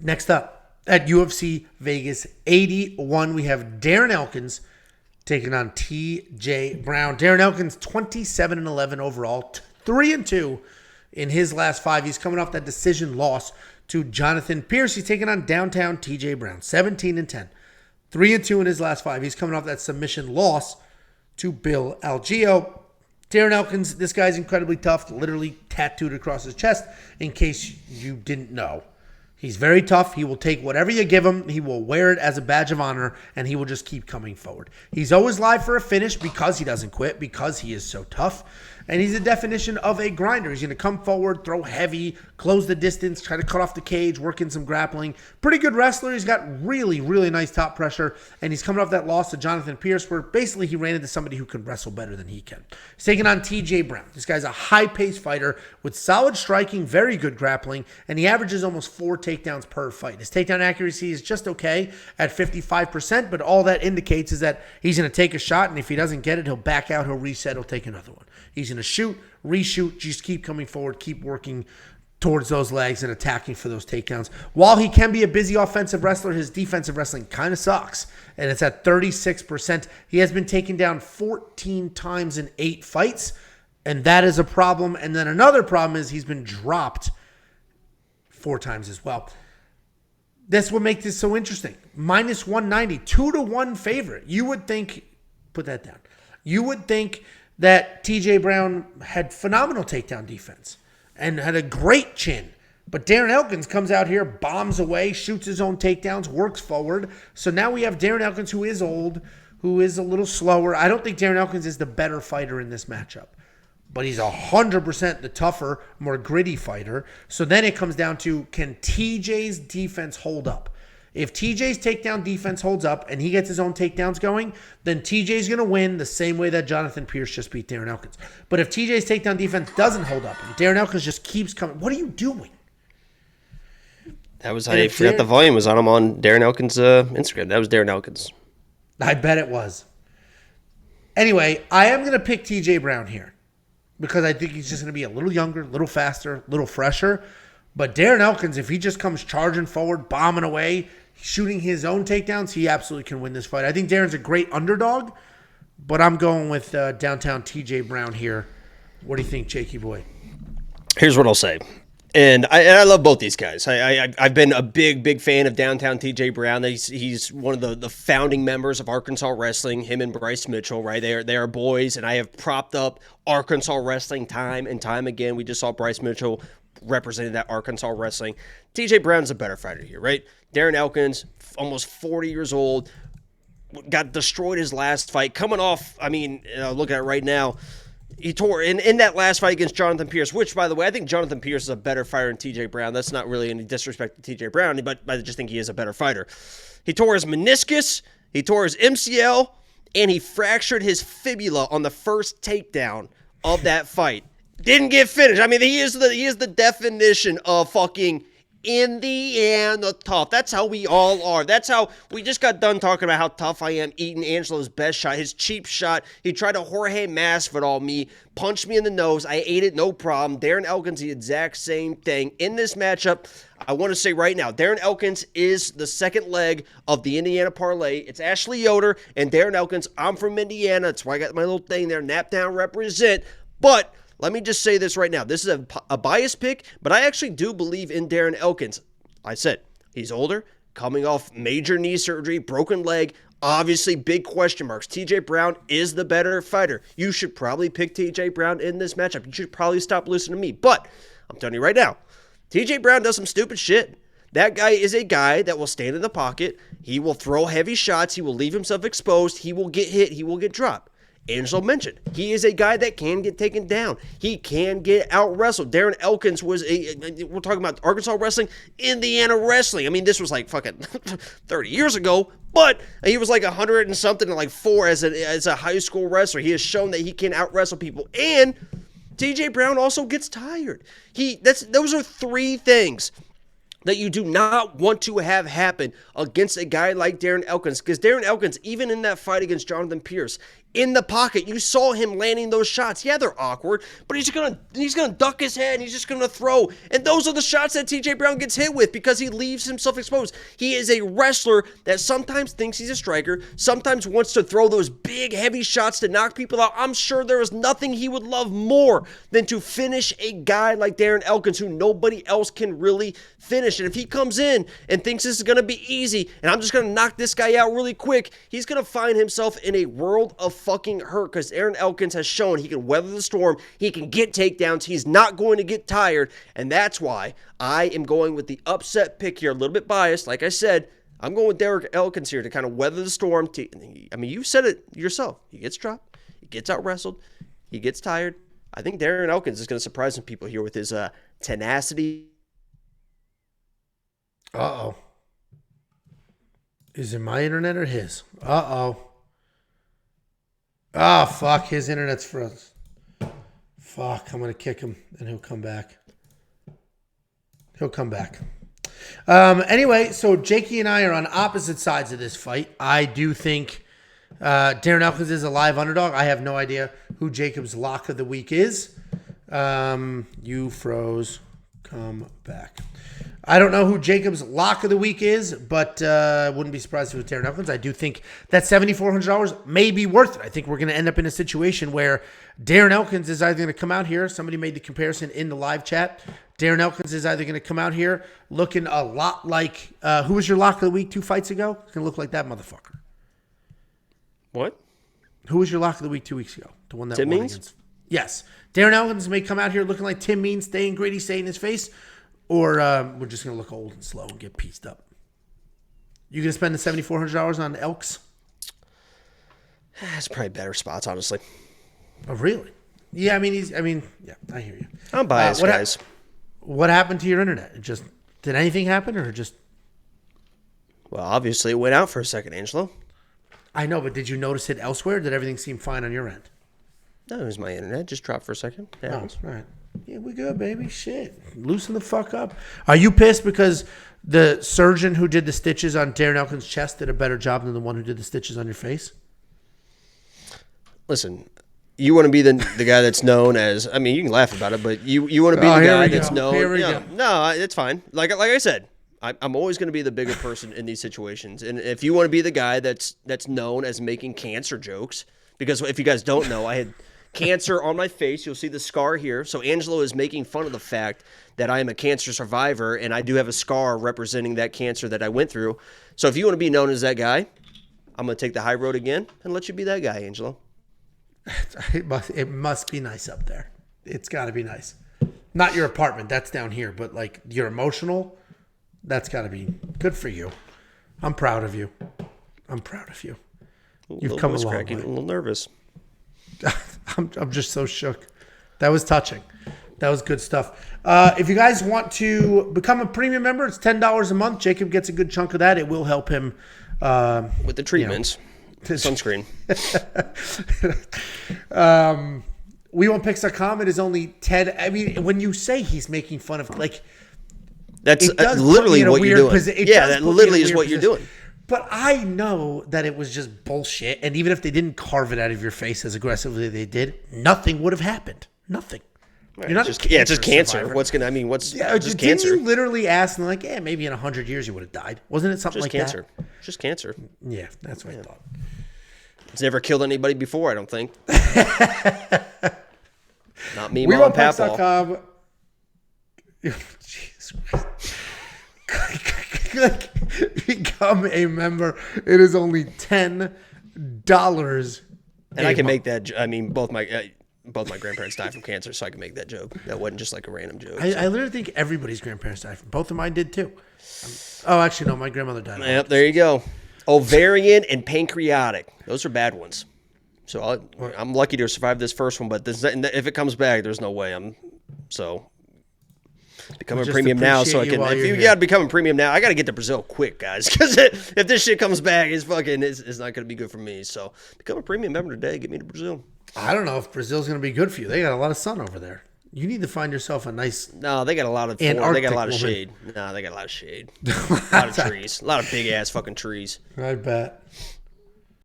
Next up at UFC Vegas 81, we have Darren Elkins taking on TJ Brown. Darren Elkins 27-11 overall, 3-2 in his last 5. He's coming off that decision loss to Jonathan Pierce. He's taking on downtown TJ Brown, 17-10, 3-2 in his last 5. He's coming off that submission loss to Bill Algeo. Darren Elkins, this guy's incredibly tough, literally tattooed across his chest, in case you didn't know. He's very tough. He will take whatever you give him. He will wear it as a badge of honor, and he will just keep coming forward. He's always live for a finish because he doesn't quit, because he is so tough. And he's the definition of a grinder. He's going to come forward, throw heavy, close the distance, try to cut off the cage, work in some grappling. Pretty good wrestler. He's got really, really nice top pressure. And he's coming off that loss to Jonathan Pierce, where basically he ran into somebody who can wrestle better than he can. He's taking on TJ Brown. This guy's a high-paced fighter with solid striking, very good grappling, and he averages almost 4 takedowns per fight. His takedown accuracy is just okay at 55%, but all that indicates is that he's going to take a shot, and if he doesn't get it, he'll back out, he'll reset, he'll take another one. He's going to shoot, reshoot, just keep coming forward, keep working towards those legs and attacking for those takedowns. While he can be a busy offensive wrestler, his defensive wrestling kind of sucks, and it's at 36%. He has been taken down 14 times in 8 fights, and that is a problem. And then another problem is he's been dropped 4 times as well. That's what makes this so interesting. Minus 190, 2-1 favorite. You would think, put that down. You would think that TJ Brown had phenomenal takedown defense and had a great chin. But Darren Elkins comes out here, bombs away, shoots his own takedowns, works forward. So now we have Darren Elkins, who is old, who is a little slower. I don't think Darren Elkins is the better fighter in this matchup, but he's 100% the tougher, more gritty fighter. So then it comes down to, can TJ's defense hold up? If TJ's takedown defense holds up and he gets his own takedowns going, then TJ's going to win the same way that Jonathan Pierce just beat Darren Elkins. But if TJ's takedown defense doesn't hold up and Darren Elkins just keeps coming, what are you doing? That was, I forgot the volume was on him on Darren Elkins' Instagram. That was Darren Elkins. I bet it was. Anyway, I am going to pick TJ Brown here because I think he's just going to be a little younger, a little faster, a little fresher. But Darren Elkins, if he just comes charging forward, bombing away, shooting his own takedowns, he absolutely can win this fight. I think Darren's a great underdog, but I'm going with downtown TJ Brown here. What do you think, Jakey boy? Here's what I'll say. And I love both these guys. I've been a big fan of downtown TJ Brown. He's one of the founding members of Arkansas Wrestling, him and Bryce Mitchell, right? They are boys, and I have propped up Arkansas Wrestling time and time again. We just saw Bryce Mitchell represented that Arkansas Wrestling. TJ Brown's a better fighter here, right? Darren Elkins, almost 40 years old, got destroyed his last fight. Coming off, look at it right now. He tore in that last fight against Jonathan Pierce, which, by the way, I think Jonathan Pierce is a better fighter than TJ Brown. That's not really any disrespect to TJ Brown, but I just think he is a better fighter. He tore his meniscus, he tore his MCL, and he fractured his fibula on the first takedown of that fight. Didn't get finished. I mean, he is the definition of fucking in the end tough. That's how we all are. That's how we just got done talking about how tough I am eating Angelo's best shot, his cheap shot. He tried to Jorge Masvidal me, punched me in the nose. I ate it, no problem. Darren Elkins, the exact same thing. In this matchup, I want to say right now, Darren Elkins is the second leg of the Indiana parlay. It's Ashley Yoder and Darren Elkins. I'm from Indiana. That's why I got my little thing there. Nap down, represent. But let me just say this right now. This is a biased pick, but I actually do believe in Darren Elkins. I said, he's older, coming off major knee surgery, broken leg, obviously big question marks. TJ Brown is the better fighter. You should probably pick TJ Brown in this matchup. You should probably stop listening to me. But I'm telling you right now, TJ Brown does some stupid shit. That guy is a guy that will stand in the pocket. He will throw heavy shots. He will leave himself exposed. He will get hit. He will get dropped. Angelo mentioned, he is a guy that can get taken down. He can get out-wrestled. Darren Elkins was we're talking about Arkansas Wrestling, Indiana Wrestling. I mean, this was like fucking 30 years ago, but he was like 100 and something and like 4 as a high school wrestler. He has shown that he can out-wrestle people. And TJ Brown also gets tired. Those are 3 things that you do not want to have happen against a guy like Darren Elkins. Because Darren Elkins, even in that fight against Jonathan Pierce, in the pocket. You saw him landing those shots. Yeah, they're awkward, but he's gonna duck his head and he's just gonna throw. And those are the shots that TJ Brown gets hit with because he leaves himself exposed. He is a wrestler that sometimes thinks he's a striker, sometimes wants to throw those big, heavy shots to knock people out. I'm sure there is nothing he would love more than to finish a guy like Darren Elkins, who nobody else can really finish. And if he comes in and thinks this is gonna be easy and I'm just gonna knock this guy out really quick, he's gonna find himself in a world of fucking hurt, because Darren Elkins has shown he can weather the storm. He can get takedowns. He's not going to get tired, and that's why I am going with the upset pick here. A little bit biased, like I said. I'm going with Darren Elkins here to kind of weather the storm. I mean, you said it yourself. He gets dropped. He gets out wrestled. He gets tired. I think Darren Elkins is going to surprise some people here with his tenacity. Uh-oh. Is it my internet or his? Uh-oh. Ah, fuck. His internet's frozen. Fuck. I'm going to kick him and he'll come back. He'll come back. Anyway, so Jakey and I are on opposite sides of this fight. I do think Darren Elkins is a live underdog. I have no idea who Jacob's lock of the week is. You froze. Come back. I don't know who Jacob's lock of the week is, but wouldn't be surprised if it was Darren Elkins. I do think that $7,400 may be worth it. I think we're going to end up in a situation where Darren Elkins is either going to come out here. Somebody made the comparison in the live chat. Darren Elkins is either going to come out here looking a lot like, who was your lock of the week 2 fights ago? It's going to look like that motherfucker. What? Who was your lock of the week 2 weeks ago? The one that Tim won Means? against. Yes. Darren Elkins may come out here looking like Tim Means, staying Grady Say in his face. Or we're just going to look old and slow and get pieced up. You going to spend the $7,400 on Elks? That's probably better spots, honestly. Oh, really? Yeah, I mean, yeah, I hear you. I'm biased, guys. What happened to your internet? Did anything happen or just? Well, obviously it went out for a second, Angelo. I know, but did you notice it elsewhere? Did everything seem fine on your end? No, it was my internet. Just dropped for a second. Yeah. Oh, all right. Yeah, we good, baby. Shit. Loosen the fuck up. Are you pissed because the surgeon who did the stitches on Darren Elkins' chest did a better job than the one who did the stitches on your face? Listen, you want to be the guy that's known as, I mean, you can laugh about it, but you want to be the guy that's known. Here we go. No, it's fine. Like I said, I'm always going to be the bigger person in these situations. And if you want to be the guy that's known as making cancer jokes, because if you guys don't know, I had cancer on my face. You'll see the scar here. So Angelo is making fun of the fact that I am a cancer survivor, and I do have a scar representing that cancer that I went through. So if you want to be known as that guy, I'm going to take the high road again and let you be that guy, Angelo. It must be nice up there. It's got to be nice. Not your apartment. That's down here. But like your emotional, that's got to be good for you. I'm proud of you. You've come a long way. A little nervous. I'm just so shook. That was touching. That was good stuff. If you guys want to become a premium member, it's $10 a month. Jacob gets a good chunk of that. It will help him with the treatments. Sunscreen. WeWantPicks.com. It is only 10. I mean, when you say he's making fun of, like, that's literally what you're doing. Yeah, that literally is what you're doing. But I know that it was just bullshit. And even if they didn't carve it out of your face as aggressively as they did, nothing would have happened. Nothing. Right. You're not it's just cancer. Survivor. What's just cancer? Didn't you literally ask and like, maybe in 100 years you would have died? Wasn't it something just like cancer. That? Just cancer. Yeah, that's what I thought. It's never killed anybody before, I don't think. Not me, Mom, and Papa. Jesus Christ. Become a member. It is only $10. And I can make that. I mean, both my grandparents died from cancer, so I can make that joke. That wasn't just like a random joke. I literally think everybody's grandparents died from. Both of mine did too. Actually, no, my grandmother died. Yep, there you go. Ovarian and pancreatic. Those are bad ones. So I'm lucky to survive this first one, but if it comes back, there's no way. Become a premium now, so I can. If you got to become a premium now, I got to get to Brazil quick, guys. Because if this shit comes back, it's not going to be good for me. So become a premium member today. Get me to Brazil. I don't know if Brazil's going to be good for you. They got a lot of sun over there. You need to find yourself a nice. No, they got a lot of. They got a lot of shade. No, they got a lot of shade. A lot of trees. A lot of big ass fucking trees. I bet.